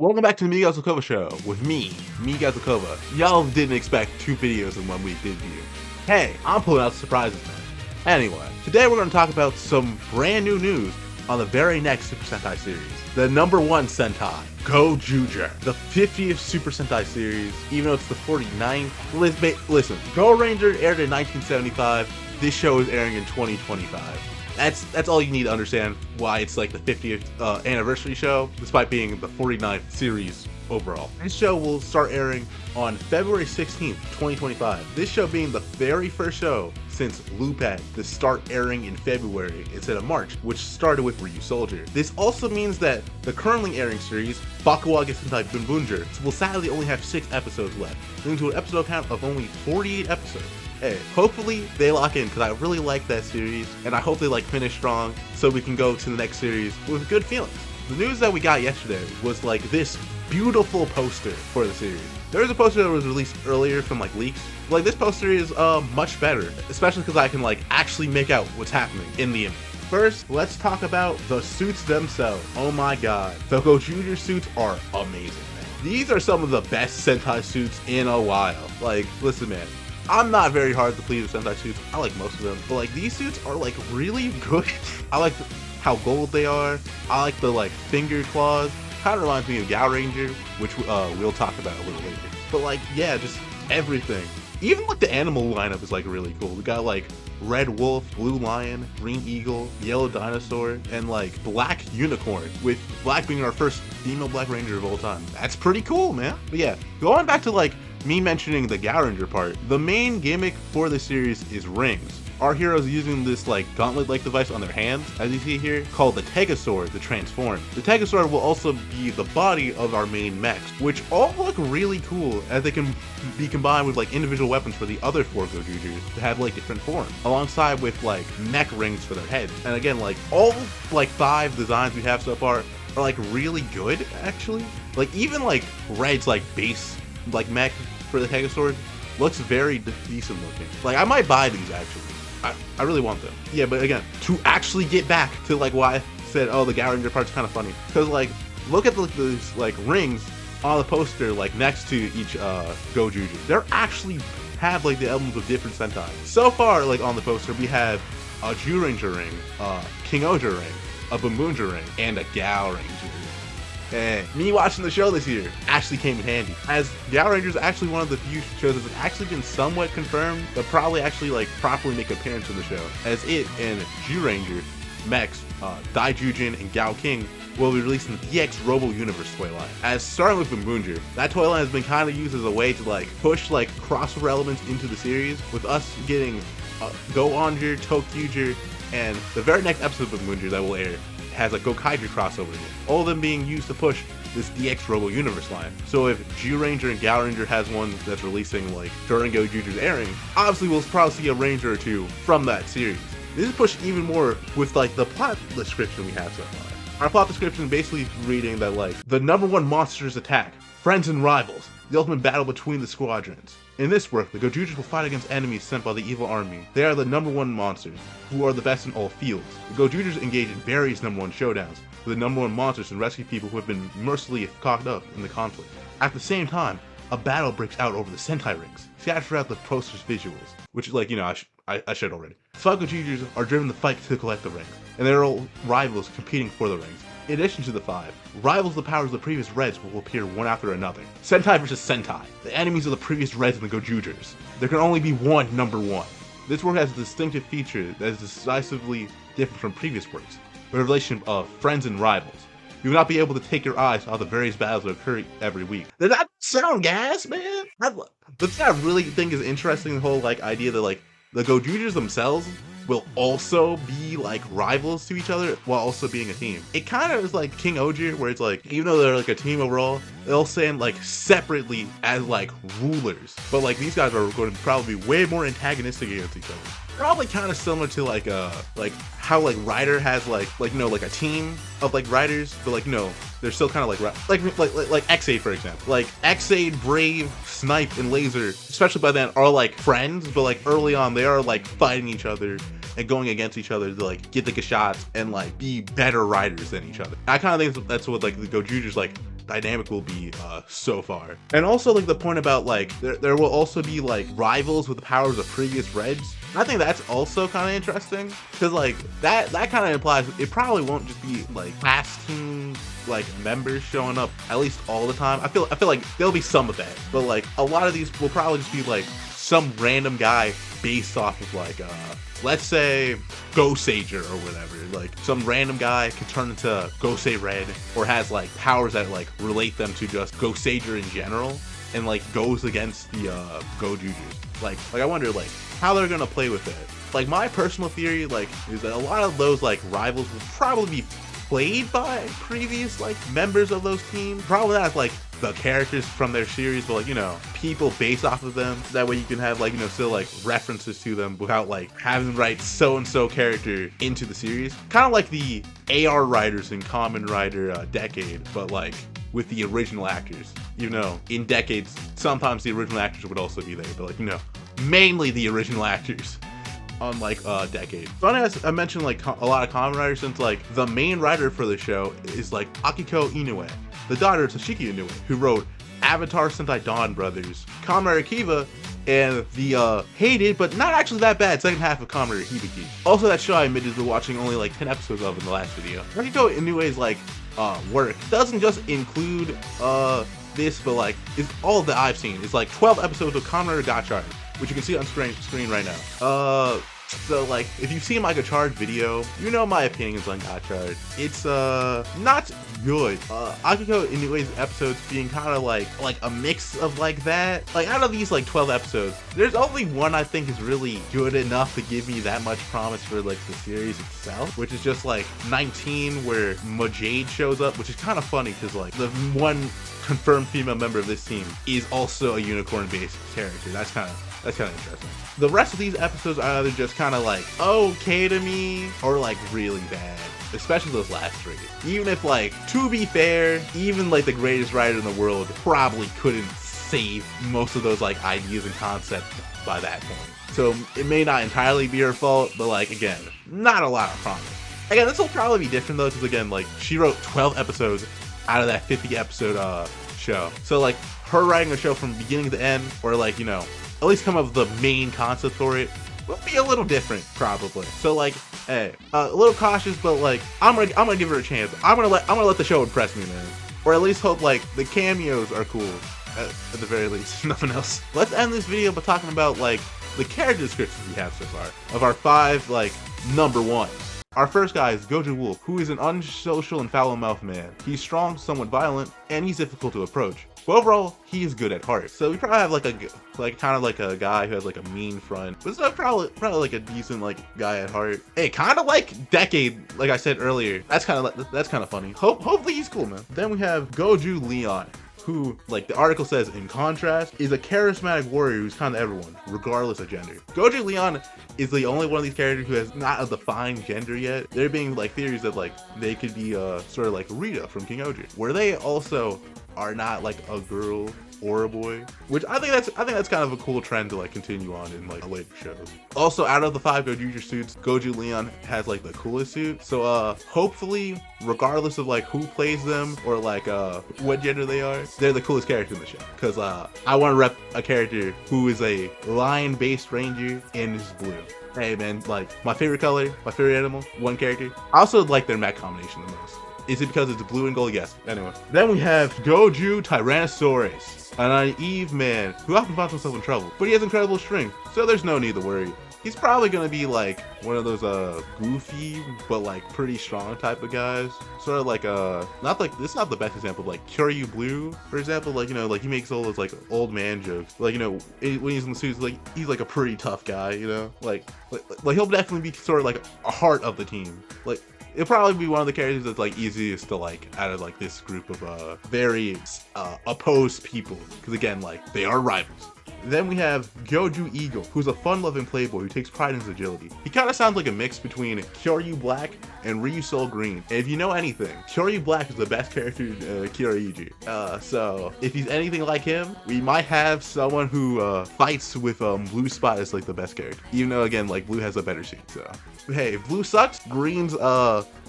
Welcome back to the Miguel Zakova Show with me, Miguel Zakova. Y'all didn't expect 2 videos in 1 week, did you? Hey, I'm pulling out surprises, man. Anyway, today we're going to talk about some brand new news on the very next Super Sentai series. The #1 Sentai Gozyuger. The 50th Super Sentai series, even though it's the 49th. Listen, Go Ranger aired in 1975. This show is airing in 2025. That's all you need to understand why it's like the 50th anniversary show, despite being the 49th series overall. This show will start airing on February 16th, 2025. This show being the very first show since Lupin to start airing in February instead of March, which started with Ryu Soldier. This also means that the currently airing series, Bakuwaga Sentai Bunbunjer, will sadly only have 6 episodes left, leading to an episode count of only 48 episodes. Hey, hopefully they lock in, because I really like that series, and I hope they finish strong so we can go to the next series with good feelings. The news that we got yesterday was this beautiful poster for the series. There was a poster that was released earlier from leaks. This poster is much better, especially because I can actually make out what's happening in the image. First, let's talk about the suits themselves. Oh my god, the Gozyuger suits are amazing, man. These are some of the best Sentai suits in a while. Listen, man. I'm not very hard to please with Sentai suits. I like most of them, but these suits are really good. I like how gold they are. I like the finger claws. Kind of reminds me of Gal Ranger, which we'll talk about a little later. But yeah, just everything. Even the animal lineup is really cool. We got red wolf, blue lion, green eagle, yellow dinosaur, and black unicorn, with black being our first female Black Ranger of all time. That's pretty cool, man. But yeah, going back to me mentioning the Gal Ranger part, the main gimmick for the series is rings. Our heroes using this gauntlet-like device on their hands, as you see here, called the Tegasword to transform. The Tegasword will also be the body of our main mechs, which all look really cool as they can be combined with individual weapons for the other 4 Gozyugers to have different forms, alongside with mech rings for their heads. And again, all 5 designs we have so far are really good, actually. Even Red's base mech for the Tegasword looks very decent looking. I might buy these actually. I really want them. Yeah, but again, to actually get back to why I said, oh, the Gal Ranger part's kind of funny, because look at these rings on the poster next to each Gozyuger. They're actually have the emblems of different Sentai. So far, on the poster, we have a Zyuranger ring, a King Oja ring, a Bunbunjer ring, and a Gal Ranger. And me watching the show this year actually came in handy, as Gal Ranger is actually one of the few shows that's actually been somewhat confirmed, but probably actually properly make an appearance in the show, as it and Zyuranger mechs, Daijujin and Gao King, will be releasing the DX Robo Universe toy line. As starting with Bunbunjer, that toy line has been kind of used as a way to push crossover elements into the series, with us getting Go-Onger, Tokyuger, and the very next episode of Bunbunjer that will air has a Gokaiger crossover in it, all of them being used to push this DX Robo Universe line. So if Zyuranger and Gal Ranger has one that's releasing during Gozyuger's airing, obviously we'll probably see a Ranger or 2 from that series. This is pushed even more with the plot description we have so far. Our plot description basically reading that the #1 monsters attack, friends and rivals, the ultimate battle between the squadrons. In this work, the Gozyugers will fight against enemies sent by the evil army. They are the #1 monsters, who are the best in all fields. The Gozyugers engage in various #1 showdowns with the #1 monsters and rescue people who have been mercilessly caught up in the conflict. At the same time, a battle breaks out over the Sentai rings, scattered throughout the poster's visuals, which I shared already. 5 Gozyugers are driven to fight to collect the rings, and they are all rivals competing for the rings. In addition to the 5, rivals of the powers of the previous Reds will appear one after another. Sentai versus Sentai, the enemies of the previous Reds and the Gozyugers. There can only be one #1. This work has a distinctive feature that is decisively different from previous works, the relation of friends and rivals. You will not be able to take your eyes off the various battles that occur every week. Does that sound gas, man? The thing I really think is interesting, the whole idea that the Gozyugers themselves will also be rivals to each other while also being a team. It kind of is like King Oja, where it's even though they're a team overall, they'll stand separately as rulers. But these guys are going to probably be way more antagonistic against each other. Probably kind of similar to how Rider has a team of riders, but they're still kind of like X8, for example. X8, Brave, Snipe, and Laser, especially by then, are friends, but early on they are fighting each other and going against each other to get the shots and be better riders than each other. I kind of think that's what the Gozyugers dynamic will be so far. And also like the point about like there will also be like rivals with the powers of previous Reds. I think that's also kind of interesting because like that kind of implies it probably won't just be like past team like members showing up at least all the time. I feel like there'll be some of that, but like a lot of these will probably just be like some random guy based off of like let's say Gozyuger or whatever. Like some random guy can turn into Gosei Red or has like powers that like relate them to just Gozyuger in general and like goes against the Gozyugers. Like I wonder like how they're gonna play with it. Like my personal theory like is that a lot of those like rivals will probably be played by previous like members of those teams. Probably not like the characters from their series, but like, you know, people based off of them. That way you can have like, you know, still like references to them without like having to write so-and-so character into the series. Kind of like the AR writers in Kamen Rider Decade, but like with the original actors. You know, in Decades, sometimes the original actors would also be there, but like, you know, mainly the original actors. Unlike Decade. Funny as I mentioned like a lot of Kamen Riders, since like the main writer for the show is like Akiko Inoue, the daughter of Toshiki Inoue, who wrote Avatar Sentai Dawn Brothers, Kamen Rider Kiva, and the hated but not actually that bad second half of Kamen Rider Hibiki. Also that show I admitted to watching only like 10 episodes of in the last video. Akiko Inoue's like work doesn't just include this, but like it's all that I've seen. It's like 12 episodes of Kamen Rider Gachard, which you can see on screen right now. So like if you've seen my Gachard video, you know my opinions on Gachard. It's not good. Akiko Inoue's episodes being kind of like a mix of like that. Like out of these like 12 episodes, there's only one I think is really good enough to give me that much promise for like the series itself, which is just like 19, where Majade shows up, which is kind of funny because like the one confirmed female member of this team is also a unicorn based character. That's kind of interesting. The rest of these episodes are either just kind of like okay to me or like really bad, especially those last three. Even if like, to be fair, even like the greatest writer in the world probably couldn't save most of those like ideas and concepts by that point. So it may not entirely be her fault, but like again, not a lot of promise. Again, this will probably be different though, because again, like she wrote 12 episodes out of that 50 episode show. So like her writing a show from beginning to end, or like, you know, at least come up with the main concept for it, will be a little different probably. So like, hey, a little cautious, but like I'm gonna give her a chance. I'm gonna let the show impress me, man. Or at least hope like the cameos are cool at the very least. Nothing else. Let's end this video by talking about like the character descriptions we have so far of our 5 like number ones. Our first guy is Gojo Wolf, who is an unsocial and foul-mouthed man. He's strong, somewhat violent, and he's difficult to approach. But overall, he is good at heart. So we probably have like kind of like a guy who has like a mean front, but it's probably like a decent like guy at heart. Hey, kind of like Decade, like I said earlier. That's kind of funny. Hopefully he's cool, man. Then we have Goju Leon, who, like the article says, in contrast, is a charismatic warrior who's kind of everyone, regardless of gender. Goju Leon is the only one of these characters who has not a defined gender yet. There being like theories that like they could be sort of like Rita from King Oji, where they also are not like a girl or a boy, which I think that's kind of a cool trend to like continue on in like later shows. Also, out of the 5 Gojuger suits, Goju Leon has like the coolest suit. So hopefully, regardless of like who plays them or like what gender they are, they're the coolest character in the show. Because I want to rep a character who is a lion-based ranger and is blue. Hey man, like my favorite color, my favorite animal, one character. I also like their mech combination the most. Is it because it's blue and gold? Yes. Anyway. Then we have Goju Tyrannosaurus, a naive man who often finds himself in trouble, but he has incredible strength, so there's no need to worry. He's probably gonna be like one of those goofy but like pretty strong type of guys. Sort of like not like, this is not the best example, but like Kyoryu Blue, for example. Like, you know, like he makes all those like old man jokes. Like, you know, when he's in the suits, like he's like a pretty tough guy, you know? Like he'll definitely be sort of like a heart of the team. Like it'll probably be one of the characters that's like easiest to like out of like this group of very opposed people, because again, like they are rivals. Then we have Goju Eagle, who's a fun-loving playboy who takes pride in his agility. He kind of sounds like a mix between Kyoryu Black and Ryu Soul Green. And if you know anything, Kyoryu Black is the best character in Kyoryuji. So if he's anything like him, we might have someone who fights with Blue Spot as like the best character. Even though again, like Blue has a better suit. So hey, if Blue sucks, Green's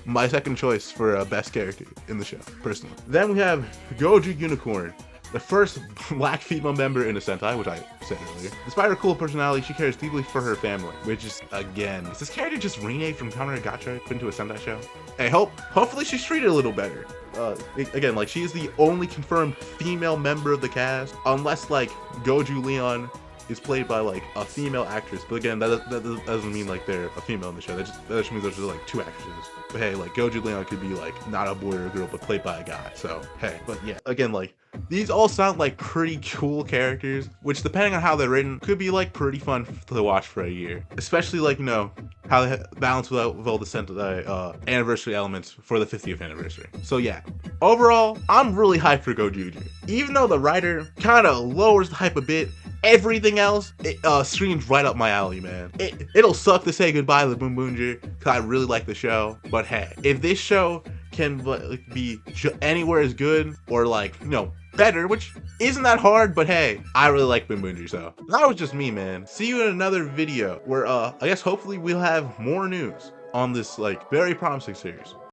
my second choice for best character in the show, personally. Then we have Goju Unicorn, the first black female member in a Sentai, which I said earlier. Despite her cool personality, she cares deeply for her family, which is, again, is this character just reneged from Kamen Gacha into a Sentai show? Hey, hopefully she's treated a little better. Again, like, she is the only confirmed female member of the cast, unless, like, Goju Leon is played by like a female actress, but again, that doesn't mean like they're a female in the show. That just means there's like 2 actresses. But hey, like Goju Leon could be like not a boy or a girl, but played by a guy. So hey, but yeah, again, like these all sound like pretty cool characters, which depending on how they're written, could be like pretty fun to watch for a year. Especially like, you know, how they balance with all the Sentai anniversary elements for the 50th anniversary. So yeah, overall, I'm really hyped for Gojuju. Even though the writer kind of lowers the hype a bit, everything else, it screams right up my alley, man. It'll suck to say goodbye to Boom Boomger, because I really like the show. But hey, if this show can be anywhere as good or like, you know, better, which isn't that hard, but hey, I really like Boom Boomger, so that was just me, man. See you in another video where I guess hopefully we'll have more news on this like very promising series.